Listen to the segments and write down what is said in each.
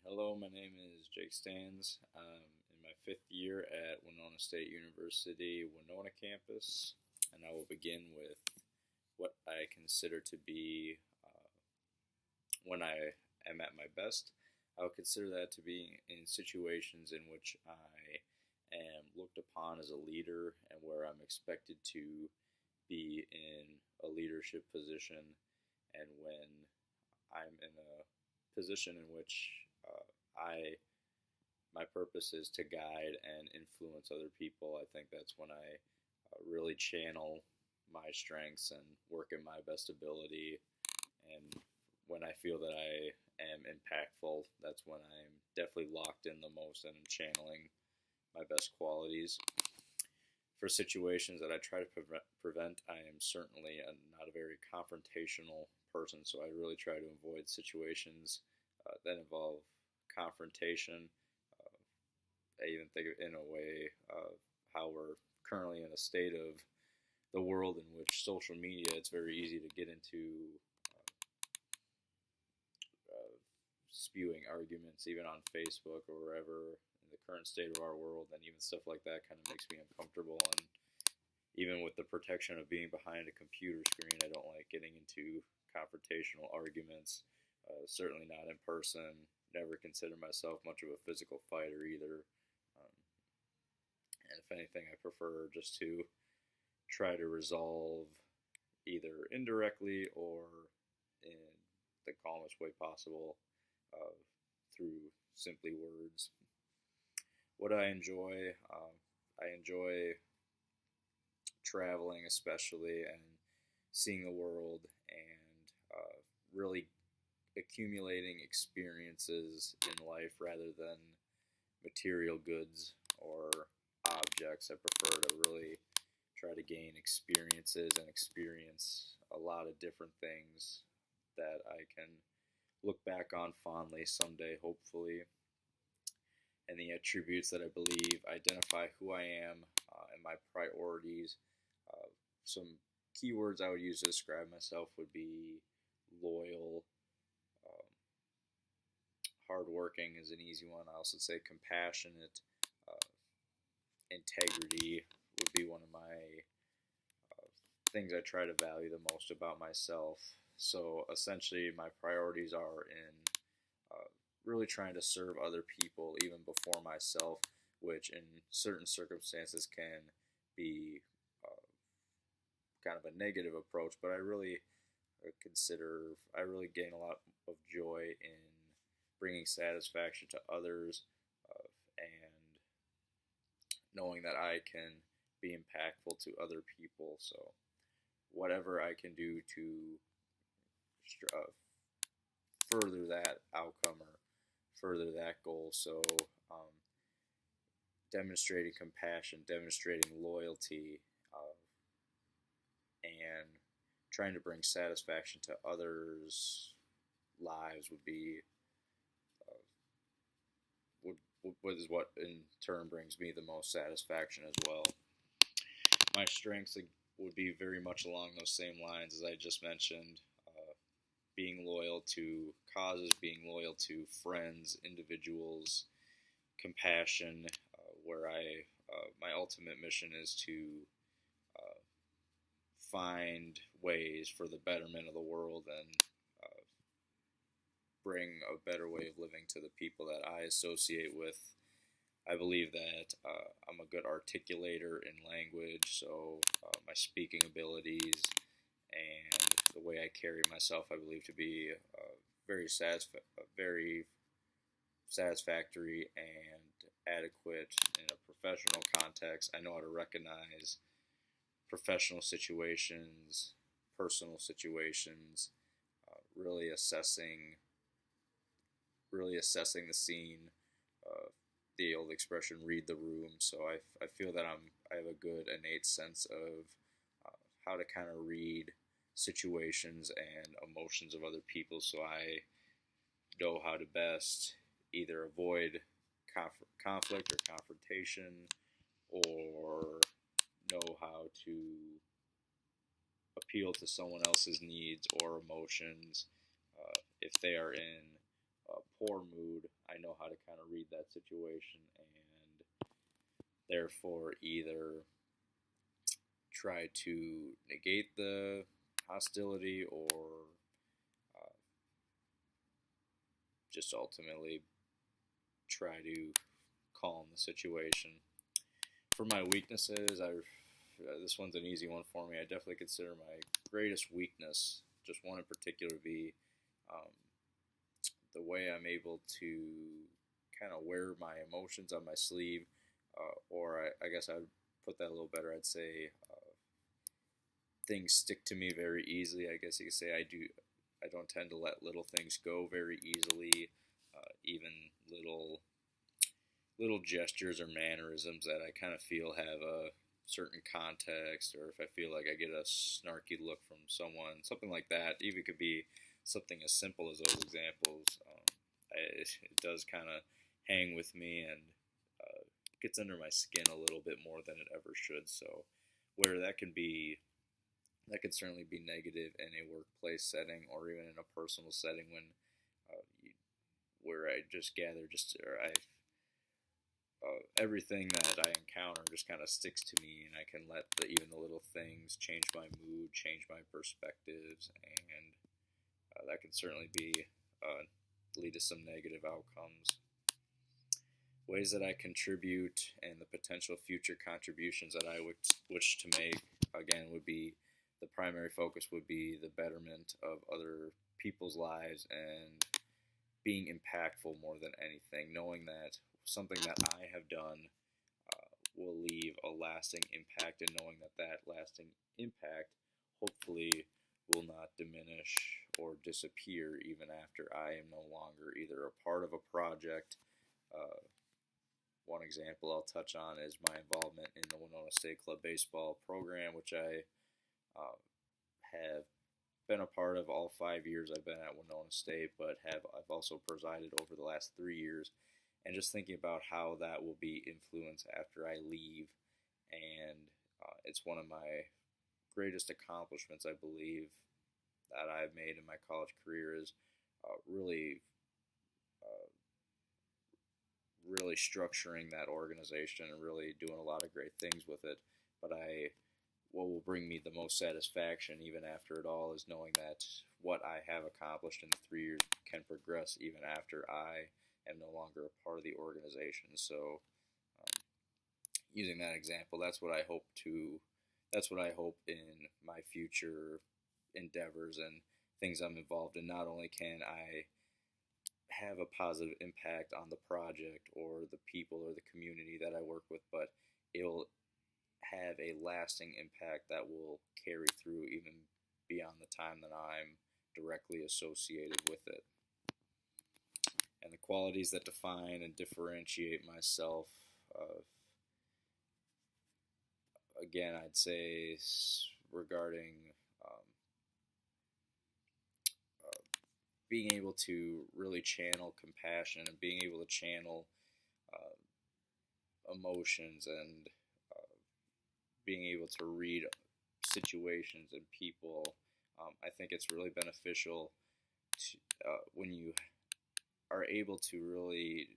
Hello, my name is Jake Stans. I'm in my fifth year at Winona State University, Winona campus, and I will begin with what I consider to be when I am at my best. I would consider that to be in situations in which I am looked upon as a leader and where I'm expected to be in a leadership position, and when I'm in a position in which my purpose is to guide and influence other people. I think that's when I really channel my strengths and work at my best ability. And when I feel that I am impactful, that's when I'm definitely locked in the most and channeling my best qualities. For situations that I try to prevent, I am certainly not a very confrontational person, so I really try to avoid situations that involve confrontation. I even think in a way of how we're currently in a state of the world in which social media, it's very easy to get into spewing arguments, even on Facebook or wherever, in the current state of our world, and even stuff like that kind of makes me uncomfortable. And even with the protection of being behind a computer screen, I don't like getting into confrontational arguments. Certainly not in person. Never consider myself much of a physical fighter either. And if anything, I prefer just to try to resolve either indirectly or in the calmest way possible through simply words. What I enjoy, I enjoy traveling especially and seeing the world and really accumulating experiences in life rather than material goods or objects. I prefer to really try to gain experiences and experience a lot of different things that I can look back on fondly someday, hopefully. And the attributes that I believe identify who I am and my priorities. Some keywords I would use to describe myself would be loyal. Hardworking is an easy one. I also say compassionate. Integrity would be one of my things I try to value the most about myself. So essentially, my priorities are in really trying to serve other people even before myself, which in certain circumstances can be kind of a negative approach, but I really gain a lot of joy in bringing satisfaction to others and knowing that I can be impactful to other people. So whatever I can do to further that outcome or further that goal. So demonstrating compassion, demonstrating loyalty, and trying to bring satisfaction to others' lives would be what in turn brings me the most satisfaction as well. My strengths would be very much along those same lines as I just mentioned. Being loyal to causes, being loyal to friends, individuals, compassion, where my ultimate mission is to find ways for the betterment of the world and bring a better way of living to the people that I associate with. I believe that I'm a good articulator in language, so my speaking abilities and the way I carry myself, I believe to be very satisfactory and adequate in a professional context. I know how to recognize professional situations, personal situations, really assessing the scene. The old expression, read the room. So I feel that I have a good innate sense of how to kind of read situations and emotions of other people, so I know how to best either avoid conflict or confrontation, or know how to appeal to someone else's needs or emotions. If they are in a poor mood, I how to kind of read that situation and therefore either try to negate the hostility or uh, just ultimately try to calm the situation. For my weaknesses, this one's an easy one for me. I definitely consider my greatest weakness, just one in particular, be um, the way I'm able to kind of wear my emotions on my sleeve, or I guess I'd put that a little better. I'd say things stick to me very easily. I guess you could say I don't tend to let little things go very easily, even little gestures or mannerisms that I kind of feel have a certain context, or if I feel like I get a snarky look from someone, something like that. Even could be something as simple as those examples. It does kind of hang with me and gets under my skin a little bit more than it ever should. So where that can certainly be negative in a workplace setting or even in a personal setting when where I just gather everything that I encounter just kind of sticks to me, and I can let even the little things change my mood, change my perspectives, and that can certainly lead to some negative outcomes. Ways that I contribute and the potential future contributions that I would wish to make, again, would be the primary focus would be the betterment of other people's lives and being impactful more than anything, knowing that something that I have done will leave a lasting impact, and knowing that that lasting impact hopefully will not diminish or disappear even after I am no longer either a part of a project. One example I'll touch on is my involvement in the Winona State Club baseball program, which I have been a part of all 5 years I've been at Winona State, but I've also presided over the last 3 years, and just thinking about how that will be influenced after I leave, and it's one of my greatest accomplishments, I believe, that I've made in my college career is really structuring that organization and really doing a lot of great things with it. But what will bring me the most satisfaction even after it all is knowing that what I have accomplished in the 3 years can progress even after I am no longer a part of the organization. So using that example, that's what I hope in my future endeavors and things I'm involved in. Not only can I have a positive impact on the project or the people or the community that I work with, but it'll have a lasting impact that will carry through even beyond the time that I'm directly associated with it. And the qualities that define and differentiate myself, again, I'd say regarding being able to really channel compassion and being able to channel emotions and being able to read situations and people. I think it's really beneficial when you are able to really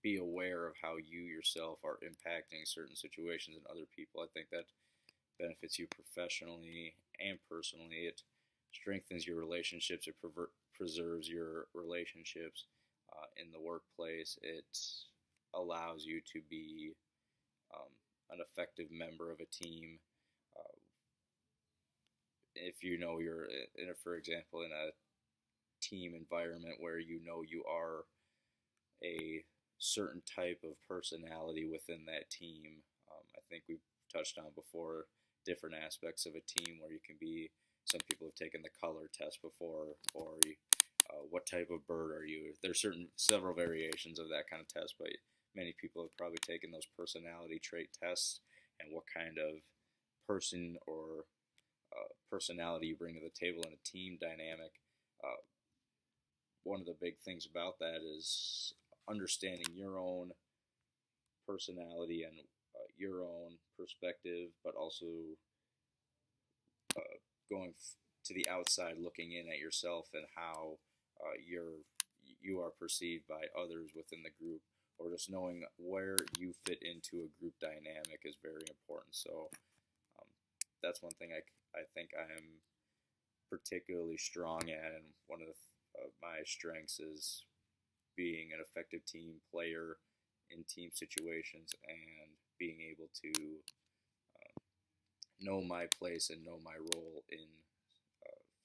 be aware of how you yourself are impacting certain situations and other people. I think that benefits you professionally and personally. It strengthens your relationships. It preserves your relationships in the workplace. It allows you to be an effective member of a team. If you know you're, for example, in a team environment where you know you are a certain type of personality within that team. I think we've touched on before different aspects of a team where you can be, some people have taken the color test before, or what type of bird are you? There's several variations of that kind of test, but many people have probably taken those personality trait tests and what kind of person or personality you bring to the table in a team dynamic. One of the big things about that is understanding your own personality and your own perspective, but also going to the outside, looking in at yourself and how you are perceived by others within the group, or just knowing where you fit into a group dynamic is very important. So um, that's one thing I think I am particularly strong at, and one of my strengths is being an effective team player in team situations and being able to know my place and know my role in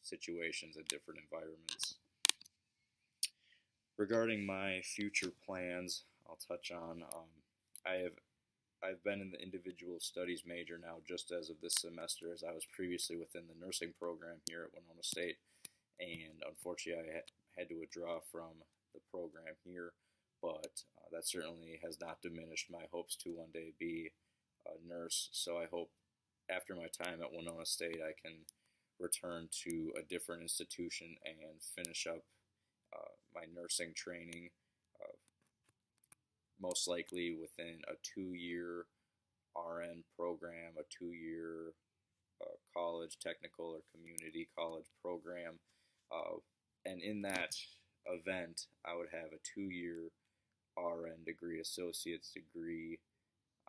situations and different environments. Regarding my future plans, I'll touch on. I've been in the individual studies major now just as of this semester, as I was previously within the nursing program here at Winona State, and unfortunately I had to withdraw from the program here, but that certainly has not diminished my hopes to one day be a nurse. So I hope after my time at Winona State I can return to a different institution and finish up my nursing training, most likely within a 2-year RN program, a 2-year college, technical or community college program. And in that event, I would have a 2-year RN degree, associate's degree,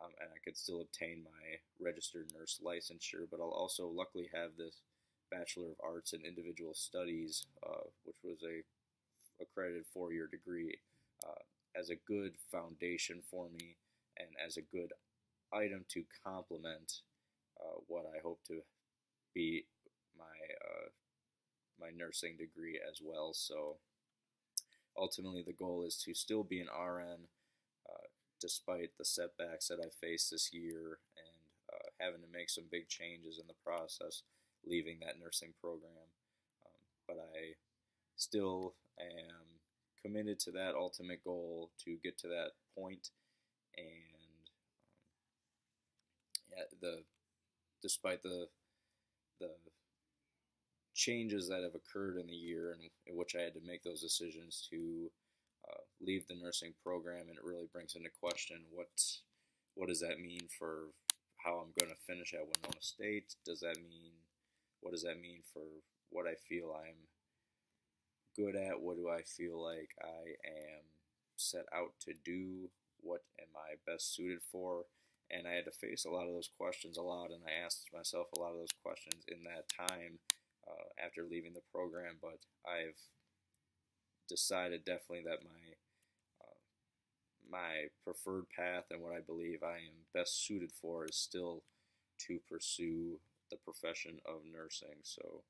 and I could still obtain my registered nurse licensure, but I'll also luckily have this Bachelor of Arts in Individual Studies, which was a accredited 4-year degree, as a good foundation for me and as a good item to complement what I hope to be my nursing degree as well. So ultimately the goal is to still be an RN despite the setbacks that I faced this year and having to make some big changes in the process leaving that nursing program. But I still am committed to that ultimate goal to get to that point, and despite the changes that have occurred in the year in which I had to make those decisions to leave the nursing program, and it really brings into question what does that mean for how I'm going to finish at Winona State? What does that mean for what I feel I'm good at? What do I feel like I am set out to do? What am I best suited for? And I had to face a lot of those questions a lot, and I asked myself a lot of those questions in that time after leaving the program. But I've decided definitely that my preferred path and what I believe I am best suited for is still to pursue the profession of nursing. So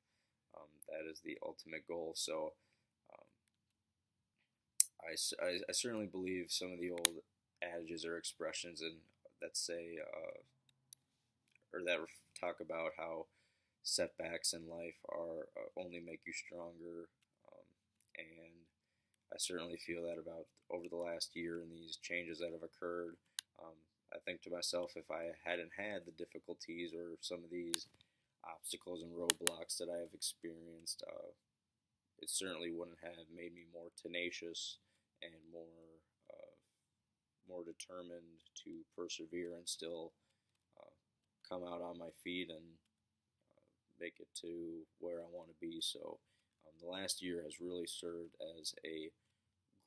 that is the ultimate goal. So I certainly believe some of the old adages or expressions that say or that talk about how setbacks in life are only make you stronger, and I certainly feel that about over the last year and these changes that have occurred. I think to myself, if I hadn't had the difficulties or some of these obstacles and roadblocks that I have experienced, it certainly wouldn't have made me more tenacious and more determined to persevere and still come out on my feet and make it to where I want to be. So the last year has really served as a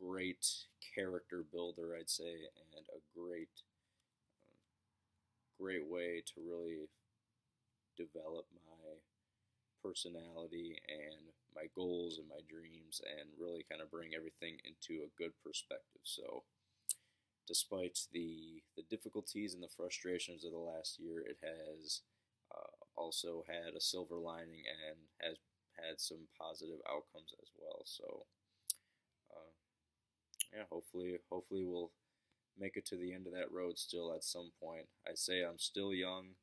great character builder, I'd say, and a great way to really develop my personality and my goals and my dreams, and really kind of bring everything into a good perspective. So despite the difficulties and the frustrations of the last year, it has also had a silver lining and has had some positive outcomes as well. So yeah, hopefully we'll make it to the end of that road still at some point. I say I'm still young,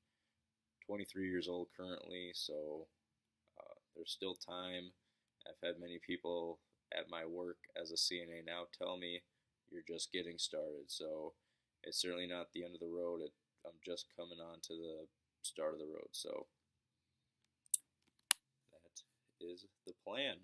23 years old currently, so there's still time. I've had many people at my work as a CNA now tell me you're just getting started. So it's certainly not the end of the road. I'm just coming on to the start of the road. So that is the plan.